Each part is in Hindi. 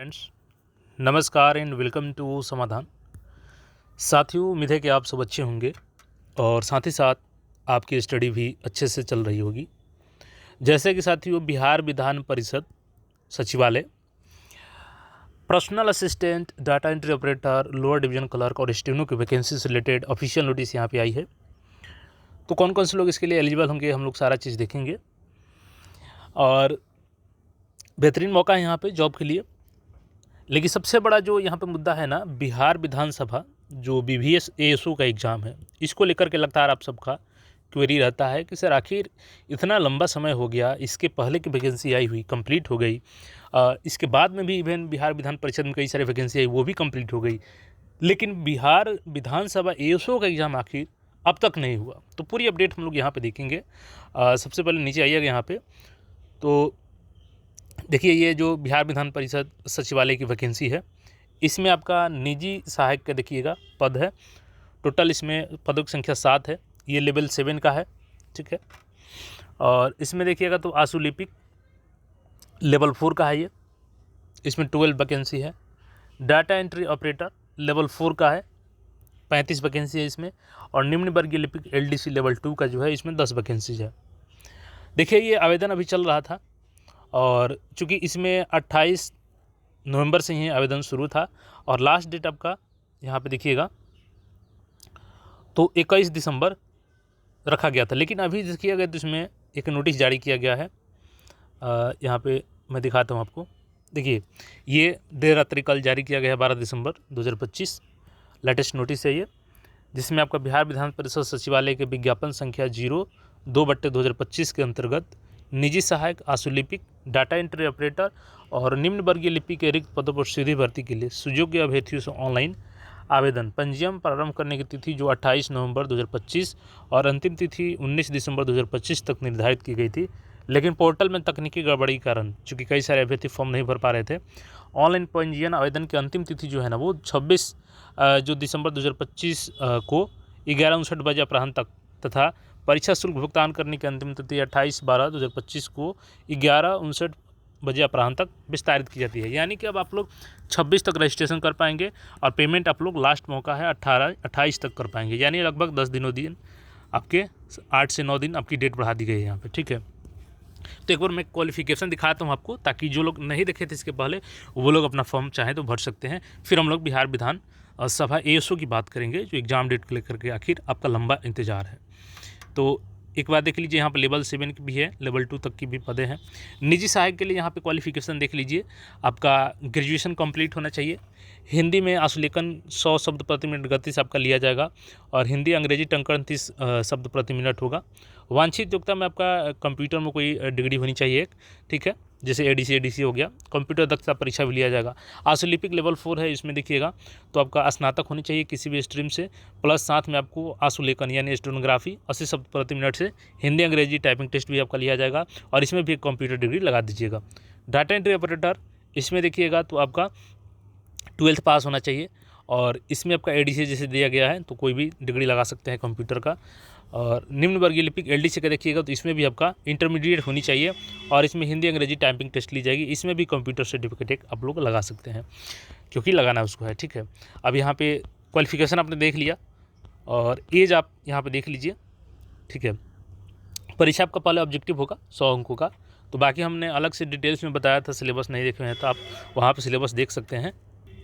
फ्रेंड्स, नमस्कार एंड वेलकम टू समाधान। साथियों, उम्मीद है कि आप सब अच्छे होंगे और साथ ही साथ आपकी स्टडी भी अच्छे से चल रही होगी। जैसे कि साथियों, बिहार विधान परिषद सचिवालय personal assistant, data entry operator, lower division clerk और स्टेनो की वैकेंसी से रिलेटेड ऑफिशियल नोटिस यहाँ पे आई है। तो कौन कौन से लोग इसके लिए एलिजिबल होंगे, हम लोग सारा चीज़ देखेंगे और बेहतरीन मौका है यहाँ पे जॉब के लिए। लेकिन सबसे बड़ा जो यहाँ पे मुद्दा है ना, बिहार विधानसभा जो BVS ASO का एग्ज़ाम है, इसको लेकर के लगातार आप सबका क्वेरी रहता है कि सर आखिर इतना लंबा समय हो गया, इसके पहले की वैकेंसी आई हुई कंप्लीट हो गई, इसके बाद में भी इवन बिहार विधान परिषद में कई सारी वैकेंसी आई वो भी कंप्लीट हो गई, लेकिन बिहार विधानसभा ASO का एग्ज़ाम आखिर अब तक नहीं हुआ। तो पूरी अपडेट हम लोग यहाँ पे देखेंगे। सबसे पहले नीचे आइएगा यहाँ पे, तो देखिए ये जो बिहार विधान परिषद सचिवालय की वैकेंसी है, इसमें आपका निजी सहायक का देखिएगा पद है। टोटल इसमें पदों की संख्या 7 है। ये लेवल 7 का है, ठीक है। और इसमें देखिएगा तो आशुलिपिक लेवल 4 का है ये, इसमें 12 वैकेंसी है। डाटा एंट्री ऑपरेटर लेवल 4 का है, 35 वैकेंसी है इसमें। और निम्न वर्गीय लिपिक LDC लेवल 2 का जो है, इसमें 10 वैकेंसीज है। देखिए ये आवेदन अभी चल रहा था और चूँकि इसमें 28 नवंबर से ही आवेदन शुरू था और लास्ट डेट आपका यहाँ पे देखिएगा तो 21 दिसंबर रखा गया था। लेकिन अभी देखिएगा तो इसमें एक नोटिस जारी किया गया है। यहाँ पे मैं दिखाता हूँ आपको। देखिए ये देर रात्रि कल जारी किया गया है 12 दिसंबर 2025, लेटेस्ट नोटिस है ये, जिसमें आपका बिहार विधान परिषद सचिवालय के विज्ञापन संख्या 02/2025 के अंतर्गत निजी सहायक, आशुलिपिक, डाटा एंट्री ऑपरेटर और निम्न वर्गीय लिपि के रिक्त पदों पर सीधी भर्ती के लिए सुयोग्य अभ्यर्थियों से ऑनलाइन आवेदन पंजीयन प्रारंभ करने की तिथि जो 28 नवंबर 2025 और अंतिम तिथि 19 दिसंबर 2025 तक निर्धारित की गई थी। लेकिन पोर्टल में तकनीकी गड़बड़ी के कारण चूँकि कई सारे अभ्यर्थी फॉर्म नहीं भर पा रहे थे, ऑनलाइन पंजीयन आवेदन की अंतिम तिथि जो है ना वो 26 जो दिसंबर 2025 को 11:59 बजे अपराह्न तक तथा परीक्षा शुल्क भुगतान करने की अंतिम तिथि 28/12/2025 को 11:59 बजे अपराह्न तक विस्तारित की जाती है। यानी कि अब आप लोग 26 तक रजिस्ट्रेशन कर पाएंगे और पेमेंट आप लोग लास्ट मौका है 28 तक कर पाएंगे। यानी लगभग 10 दिनों दिन आपके 8 से 9 दिन आपकी डेट बढ़ा दी गई है यहाँ पे, ठीक है। तो एक बार मैं क्वालिफिकेशन दिखाता हूँ आपको, ताकि जो लोग नहीं देखे थे इसके पहले वो लोग अपना फॉर्म चाहें तो भर सकते हैं। फिर हम लोग बिहार विधान सभा ASO की बात करेंगे, जो एग्ज़ाम डेट को लेकर के आखिर आपका लंबा इंतजार है। तो एक बार देख लीजिए, यहाँ पर लेवल 7 की भी है, लेवल 2 तक की भी पदें हैं। निजी सहायक के लिए यहाँ पे क्वालिफिकेशन देख लीजिए, आपका ग्रेजुएशन कंप्लीट होना चाहिए। हिंदी में आशुलेखन 100 शब्द प्रति मिनट गति से आपका लिया जाएगा और हिंदी अंग्रेजी टंकण 30 शब्द प्रति मिनट होगा। वांछित योग्यता में आपका कंप्यूटर में कोई डिग्री होनी चाहिए एक, ठीक है, जैसे ADC हो गया। कंप्यूटर दक्षता परीक्षा भी लिया जाएगा। आशुलिपिक लेवल 4 है, इसमें देखिएगा तो आपका स्नातक होनी चाहिए किसी भी स्ट्रीम से, प्लस साथ में आपको आशुलेखन यानी स्टेनोग्राफी 80 शब्द प्रति मिनट से, हिंदी अंग्रेजी टाइपिंग टेस्ट भी आपका लिया जाएगा और इसमें भी एक कंप्यूटर डिग्री लगा दीजिएगा। डाटा एंट्री ऑपरेटर, इसमें देखिएगा तो आपका 12th पास होना चाहिए और इसमें आपका ADC जैसे दिया गया है तो कोई भी डिग्री लगा सकते हैं कंप्यूटर का। और निम्न वर्गीय लिपिक LDC का देखिएगा तो इसमें भी आपका इंटरमीडिएट होनी चाहिए और इसमें हिंदी अंग्रेजी टाइपिंग टेस्ट ली जाएगी। इसमें भी कंप्यूटर सर्टिफिकेट एक आप लोग लगा सकते हैं, क्योंकि लगाना उसको है, ठीक है। अब यहाँ पे क्वालिफिकेशन आपने देख लिया और एज आप यहाँ पे देख लीजिए, ठीक है। परीक्षा आपका पहले ऑब्जेक्टिव होगा 100 अंकों का, तो बाकी हमने अलग से डिटेल्स में बताया था, सिलेबस नहीं देखे हैं तो आप वहाँ पे सिलेबस देख सकते हैं।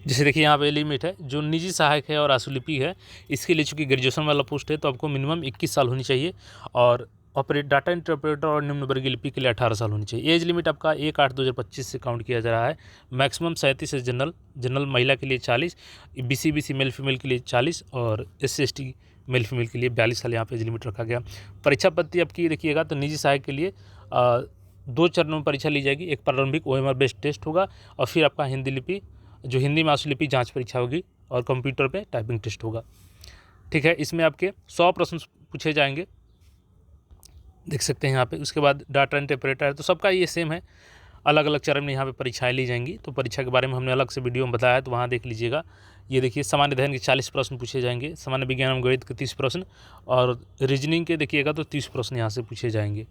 जैसे देखिए यहाँ पे लिमिट है, जो निजी सहायक है और आशुलिपि है इसके लिए चूँकि ग्रेजुएशन वाला पोस्ट है तो आपको मिनिमम 21 साल होनी चाहिए और डाटा एंट्री ऑपरेटर और निम्न वर्गीय लिपि के लिए 18 साल होनी चाहिए। एज लिमिट आपका 1/8/2025 से काउंट किया जा रहा है। मैक्सिमम 37 है जनरल महिला के लिए 40, BC मेल फीमेल के लिए 40 और SC/ST मेल फीमेल के लिए 42 साल यहाँ पे एज लिमिट रखा गया। परीक्षा पद्धति आपकी देखिएगा तो निजी सहायक के लिए 2 चरणों में परीक्षा ली जाएगी। एक प्रारंभिक OMR बेस्ड टेस्ट होगा और फिर आपका हिंदी लिपि जो हिंदी में आशुलिपि जांच परीक्षा होगी और कंप्यूटर पे टाइपिंग टेस्ट होगा, ठीक है। इसमें आपके 100 प्रश्न पूछे जाएंगे, देख सकते हैं यहाँ पे। उसके बाद डाटा एंट्री ऑपरेटर है, तो सबका ये सेम है, अलग अलग चरण में यहाँ पे परीक्षाएं ली जाएंगी। तो परीक्षा के बारे में हमने अलग से वीडियो में बताया है, तो वहाँ देख लीजिएगा। ये देखिए सामान्य अध्ययन के 40 प्रश्न पूछे जाएंगे, सामान्य विज्ञान एवं गणित के 30 प्रश्न और रीजनिंग के देखिएगा तो 30 प्रश्न यहाँ से पूछे जाएंगे।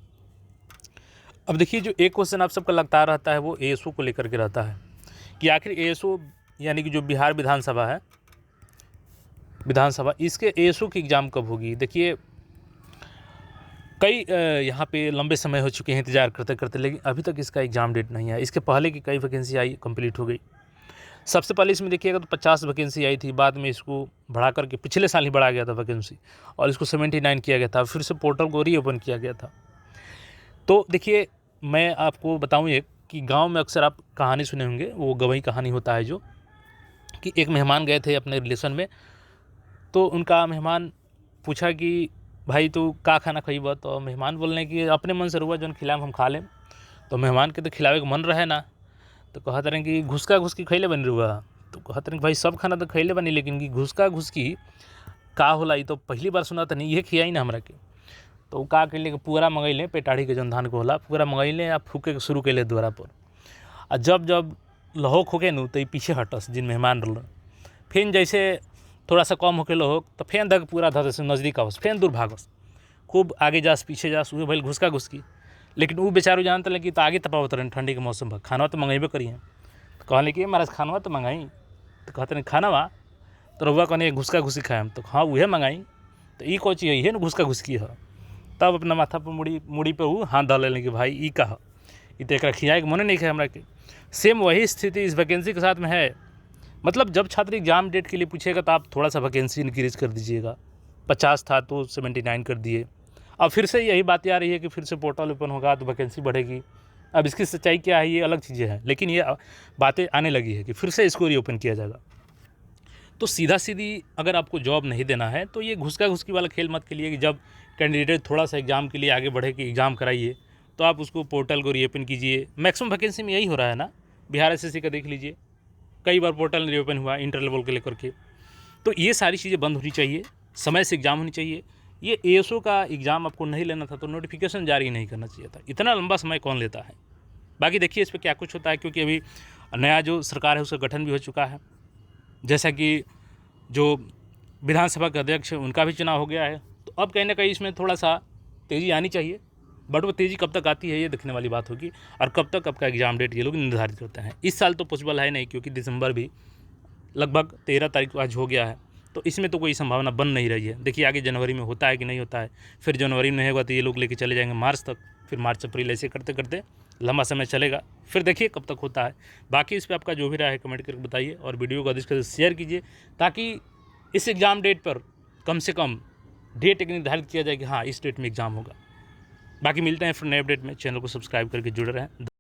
अब देखिए जो एक क्वेश्चन आप सबका लगता रहता है वो ASO को लेकर के रहता है कि आखिर एएसओ यानी कि जो बिहार विधानसभा है, विधानसभा, इसके एएसओ की एग्ज़ाम कब होगी। देखिए कई यहाँ पे लंबे समय हो चुके हैं इंतज़ार करते करते, लेकिन अभी तक इसका एग्ज़ाम डेट नहीं है। इसके पहले की कई वैकेंसी आई, कंप्लीट हो गई। सबसे पहले इसमें देखिएगा तो 50 वैकेंसी आई थी, बाद में इसको बढ़ा करके पिछले साल ही बढ़ा गया था वैकेंसी, और इसको 79 किया गया था, फिर से पोर्टल को रीओपन किया गया था। तो देखिए मैं आपको बताऊँ एक कि गाँव में अक्सर आप कहानी सुने होंगे, वो गवई कहानी होता है जो कि एक मेहमान गए थे अपने रिलेशन में, तो उनका मेहमान पूछा कि भाई तू का खाना खइबा, तो मेहमान बोलने कि अपने मन से रुआ जौन खिलाएम हम खा लेम। तो मेहमान के तो खिलावे के मन रहे ना, तो कहत रहे कि घुसका घुसकी खइले बनी रुआ। तो कहत रहे कि भाई सब खाना तो खइले बनी, लेकिन कि घुसका घुसकी का होला ई तो पहली बार सुना तनी, ये खियाई ना हमरा के। तो का कइले कि पूरा मंगैले, पेटाड़ी के जौन धान को होला पूरा मंगैले आ फूके के शुरू कैले द्वारा पर। आ जब जब लहोक होके नु तो पीछे हटस जिन मेहमान रहलन, फिर जैसे थोड़ा सा कम होके लहोक तो फेन धक पूरा धर से नज़दीक आवस, फेन दूर भागस, खूब आगे जास पीछे जास, उहे भइल घुसका घुसकी। लेकिन वो बेचारू जानते रहे कि तो आगे तपावत रहे ठंडी के मौसम में, खाना तो मंगेबे करिए। तो कहले कि महाराज खाना तो मंगाई। तो कहते नहीं खाना बा, तो रउआ कहने घुसका घुसी खाएम। तो हाँ उहे मंगाई, तो ई कौन चीज़ है ना घुसका घुसकी है। तब अपना माथा पर मुड़ी पे वो हाथ डाल लेने कि भाई ई का ई तो एक खियाए के मने नहीं खाए हमरा के। सेम वही स्थिति इस वैकेंसी के साथ में है। मतलब जब छात्र एग्जाम डेट के लिए पूछेगा तो आप थोड़ा सा वैकेंसी इंक्रीज कर दीजिएगा, 50 था तो 79 कर दिए। अब फिर से यही बातें आ रही है कि फिर से पोर्टल ओपन होगा तो वैकेंसी बढ़ेगी। अब इसकी सच्चाई क्या है ये अलग चीज़ें हैं, लेकिन ये बातें आने लगी है कि फिर से इसको रीओपन किया जाएगा। तो सीधा सीधी अगर आपको जॉब नहीं देना है तो ये घुसका घुसकी वाला खेल मत खेलिए कि जब कैंडिडेट थोड़ा सा एग्ज़ाम के लिए आगे बढ़े कि एग्ज़ाम कराइए तो आप उसको पोर्टल को रीओपन कीजिए। मैक्सिमम वैकेंसी में यही हो रहा है ना, बिहार एसएससी का देख लीजिए, कई बार पोर्टल रीओपन हुआ इंटर लेवल को लेकर के। तो ये सारी चीज़ें बंद होनी चाहिए, समय से एग्ज़ाम होनी चाहिए। ये एएसओ का एग्ज़ाम आपको नहीं लेना था तो नोटिफिकेशन जारी नहीं करना चाहिए था, इतना लंबा समय कौन लेता है। बाकी देखिए इस पर क्या कुछ होता है, क्योंकि अभी नया जो सरकार है उसका गठन भी हो चुका है। जैसा कि जो विधानसभा के अध्यक्ष है उनका भी चुनाव हो गया है, तो अब कहीं ना कहीं इसमें थोड़ा सा तेज़ी आनी चाहिए। बट वो तेज़ी कब तक आती है ये देखने वाली बात होगी, और कब तक आपका एग्ज़ाम डेट ये लोग निर्धारित करते हैं। इस साल तो पॉसिबल है नहीं, क्योंकि दिसंबर भी लगभग 13 तारीख आज हो गया है, तो इसमें तो कोई संभावना बन नहीं रही है। देखिए आगे जनवरी में होता है कि नहीं होता है, फिर जनवरी में नहीं होगा तो ये लोग लेके चले जाएंगे मार्च तक, फिर मार्च अप्रैल, ऐसे करते करते लंबा समय चलेगा। फिर देखिए कब तक होता है। बाकी इस पर आपका जो भी राय है कमेंट करके बताइए, और वीडियो को अधिक से अधिक शेयर कीजिए, ताकि इस एग्ज़ाम डेट पर कम से कम डेट एक निर्धारित किया जाए कि हाँ इस डेट में एग्ज़ाम होगा। बाकी मिलते हैं फिर नए अपडेट में, चैनल को सब्सक्राइब करके जुड़े रहें।